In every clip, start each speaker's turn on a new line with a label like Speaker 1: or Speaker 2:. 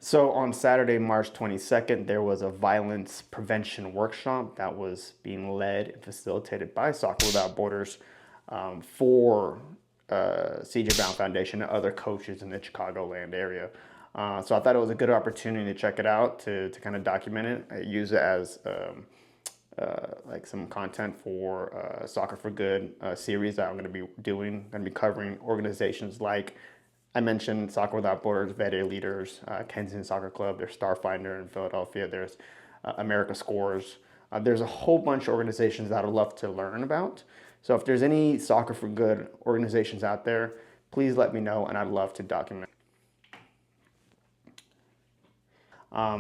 Speaker 1: So on Saturday, March 22nd, there was a violence prevention workshop that was being led and facilitated by Soccer Without Borders for CJ Brown Foundation and other coaches in the Chicagoland area. So I thought it was a good opportunity to check it out, to kind of document it, use it as like some content for Soccer for Good series that I'm going to be doing. Going to be covering organizations like I mentioned Soccer Without Borders, Vet A Leaders, Kensington Soccer Club, there's Starfinder in Philadelphia, there's America Scores. There's a whole bunch of organizations that I'd love to learn about. So if there's any Soccer for Good organizations out there, please let me know and I'd love to document.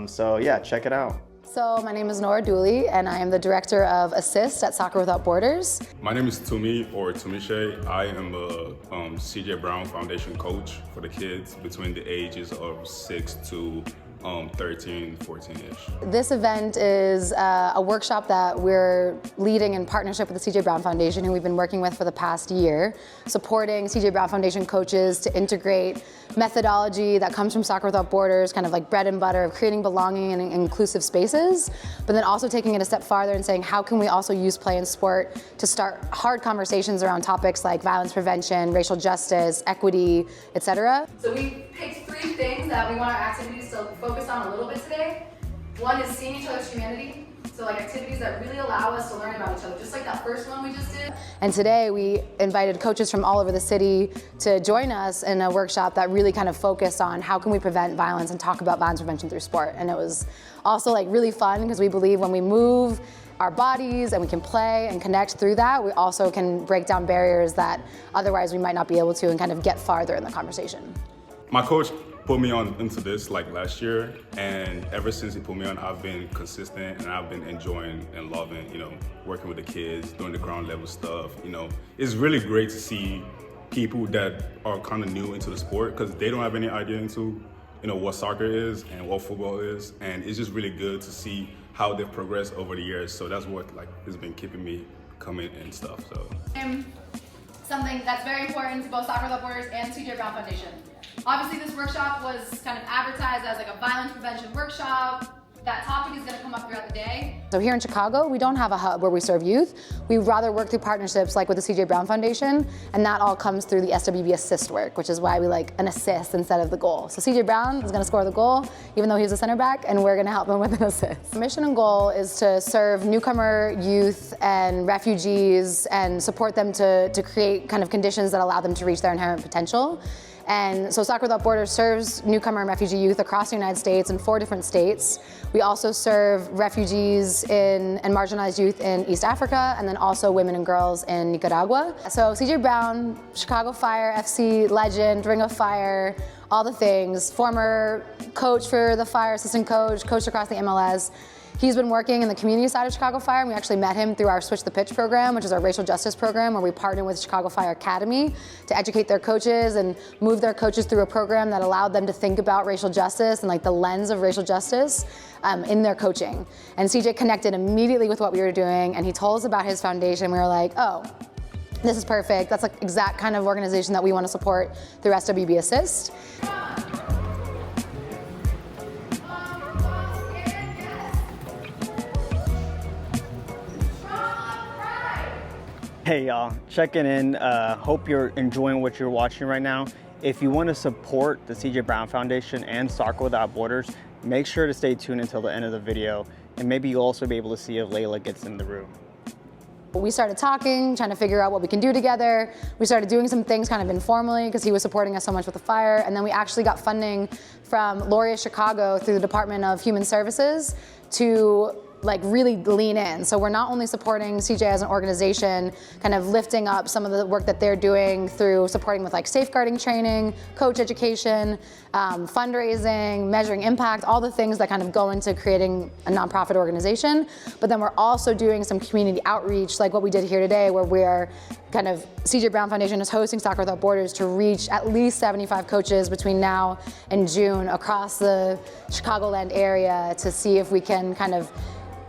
Speaker 1: So yeah, check it out.
Speaker 2: So my name is Nora Dooley and I am the Director of Assist at Soccer Without Borders.
Speaker 3: My name is Tumi or Tumishe. I am a CJ Brown Foundation coach for the kids between the ages of 6 to 13, 14-ish.
Speaker 2: This event is a workshop that we're leading in partnership with the CJ Brown Foundation, who we've been working with for the past year, supporting CJ Brown Foundation coaches to integrate methodology that comes from Soccer Without Borders, kind of like bread and butter of creating belonging and inclusive spaces, but then also taking it a step farther and saying, how can we also use play and sport to start hard conversations around topics like violence prevention, racial justice, equity, etc.
Speaker 4: So we picked 3 things that we want our activities to focus on a little bit today. One is seeing each other's humanity. So like activities that really allow us to learn about each other, just like that first one we just did.
Speaker 2: And today we invited coaches from all over the city to join us in a workshop that really kind of focused on how can we prevent violence and talk about violence prevention through sport. And it was also like really fun because we believe when we move our bodies and we can play and connect through that, we also can break down barriers that otherwise we might not be able to and kind of get farther in the conversation.
Speaker 3: My coach put me on into this like last year, and ever since he put me on, I've been consistent and I've been enjoying and loving, working with the kids, doing the ground level stuff. It's really great to see people that are kind of new into the sport because they don't have any idea into, what soccer is and what football is, and it's just really good to see how they've progressed over the years. So that's what has been keeping me coming and stuff. So
Speaker 4: Something that's very important to both Soccer Without Borders and CJ Brown Foundation. Obviously, this workshop was kind of advertised as like a violence prevention workshop. That topic is going to come up throughout the day.
Speaker 2: So here in Chicago, we don't have a hub where we serve youth. We rather work through partnerships like with the CJ Brown Foundation, and that all comes through the SWB assist work, which is why we like an assist instead of the goal. So CJ Brown is going to score the goal, even though he's a center back, and we're going to help him with an assist. The mission and goal is to serve newcomer youth and refugees and support them to create kind of conditions that allow them to reach their inherent potential. And so Soccer Without Borders serves newcomer and refugee youth across the United States in 4 different states. We also serve refugees and marginalized youth in East Africa, and then also women and girls in Nicaragua. So CJ Brown, Chicago Fire, FC legend, Ring of Fire, all the things, former coach for the Fire, assistant coach, coached across the MLS. He's been working in the community side of Chicago Fire, and we actually met him through our Switch the Pitch program, which is our racial justice program, where we partner with Chicago Fire Academy to educate their coaches and move their coaches through a program that allowed them to think about racial justice and like the lens of racial justice in their coaching. And CJ connected immediately with what we were doing, and he told us about his foundation. We were like, oh, this is perfect. That's like exact kind of organization that we want to support through SWB Assist.
Speaker 1: Hey y'all, checking in. Hope you're enjoying what you're watching right now. If you want to support the CJ Brown Foundation and Soccer Without Borders, make sure to stay tuned until the end of the video, and maybe you'll also be able to see if Layla gets in the room.
Speaker 2: We started talking, trying to figure out what we can do together. We started doing some things kind of informally because he was supporting us so much with the Fire, and then we actually got funding from Laureate Chicago through the Department of Human Services to like really lean in. So we're not only supporting CJ as an organization, kind of lifting up some of the work that they're doing through supporting with like safeguarding training, coach education, fundraising, measuring impact, all the things that kind of go into creating a nonprofit organization. But then we're also doing some community outreach like what we did here today, where we're kind of, CJ Brown Foundation is hosting Soccer Without Borders to reach at least 75 coaches between now and June across the Chicagoland area to see if we can kind of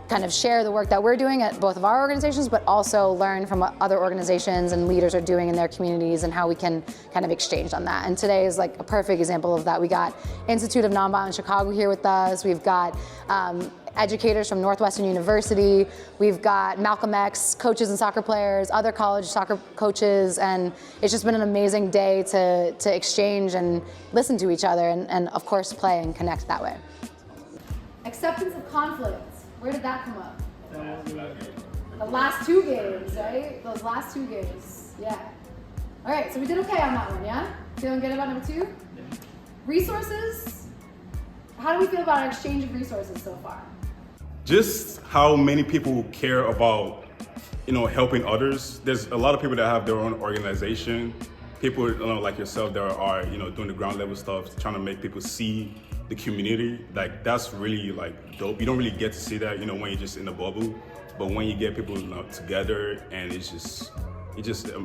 Speaker 2: kind of share the work that we're doing at both of our organizations, but also learn from what other organizations and leaders are doing in their communities and how we can kind of exchange on that. And today is like a perfect example of that. We got Institute of Nonviolent Chicago here with us. We've got educators from Northwestern University. We've got Malcolm X coaches and soccer players, other college soccer coaches, and it's just been an amazing day to exchange and listen to each other and of course play and connect that way.
Speaker 4: Acceptance of conflict. Where did that come up? The last 2 games, right? Those last 2 games. Yeah. All right, so we did okay on that one, yeah? Feeling good about number 2? Resources? How do we feel about our exchange of resources so far?
Speaker 3: Just how many people care about, helping others. There's a lot of people that have their own organization. People, like yourself, that are, doing the ground level stuff, trying to make people see the community. Like, that's really like dope. You don't really get to see that, when you're just in a bubble. But when you get people together, and it's just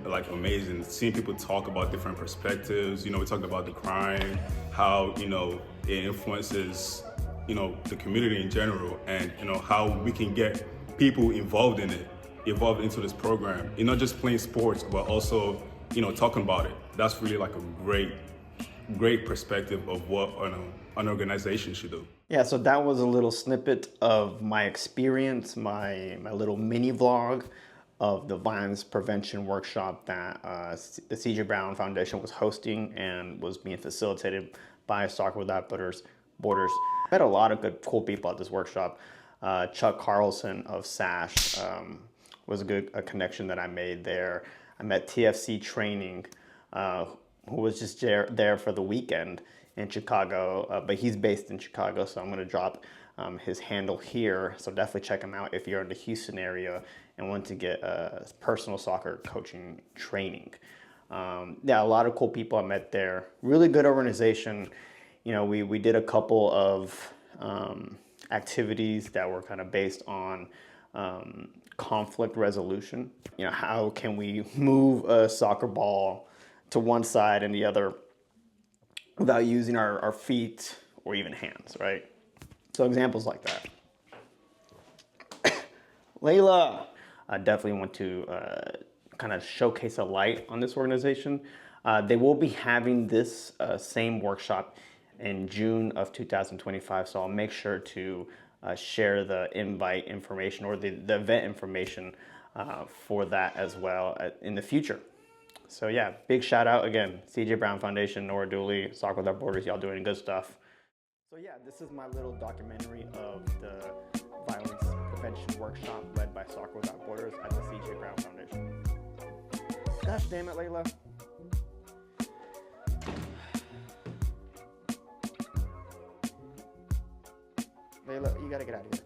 Speaker 3: like amazing seeing people talk about different perspectives. We talked about the crime, how it influences the community in general, and how we can get people involved in it, involved into this program. Not just playing sports, but also talking about it. That's really like a great perspective of what an organization should do.
Speaker 1: Yeah, so that was a little snippet of my experience, my little mini vlog of the violence prevention workshop that the C.J. Brown Foundation was hosting and was being facilitated by Soccer Without Borders. I met a lot of good, cool people at this workshop. Chuck Carlson of SASH was a connection that I made there. I met TFC Training, who was just there for the weekend in Chicago, but he's based in Chicago, so I'm going to drop his handle here. So definitely check him out if you're in the Houston area and want to get personal soccer coaching training. Yeah, a lot of cool people I met there. Really good organization. We did a couple of activities that were kind of based on conflict resolution. How can we move a soccer ball to one side and the other without using our feet or even hands, right? So examples like that. Layla, I definitely want to kind of showcase a light on this organization. They will be having this same workshop in June of 2025, so I'll make sure to share the invite information or the event information for that as well in the future. So yeah, big shout out again, C.J. Brown Foundation, Nora Dooley, Soccer Without Borders, y'all doing good stuff. So yeah, this is my little documentary of the violence prevention workshop led by Soccer Without Borders at the C.J. Brown Foundation. Gosh damn it, Layla. Layla, you gotta get out of here.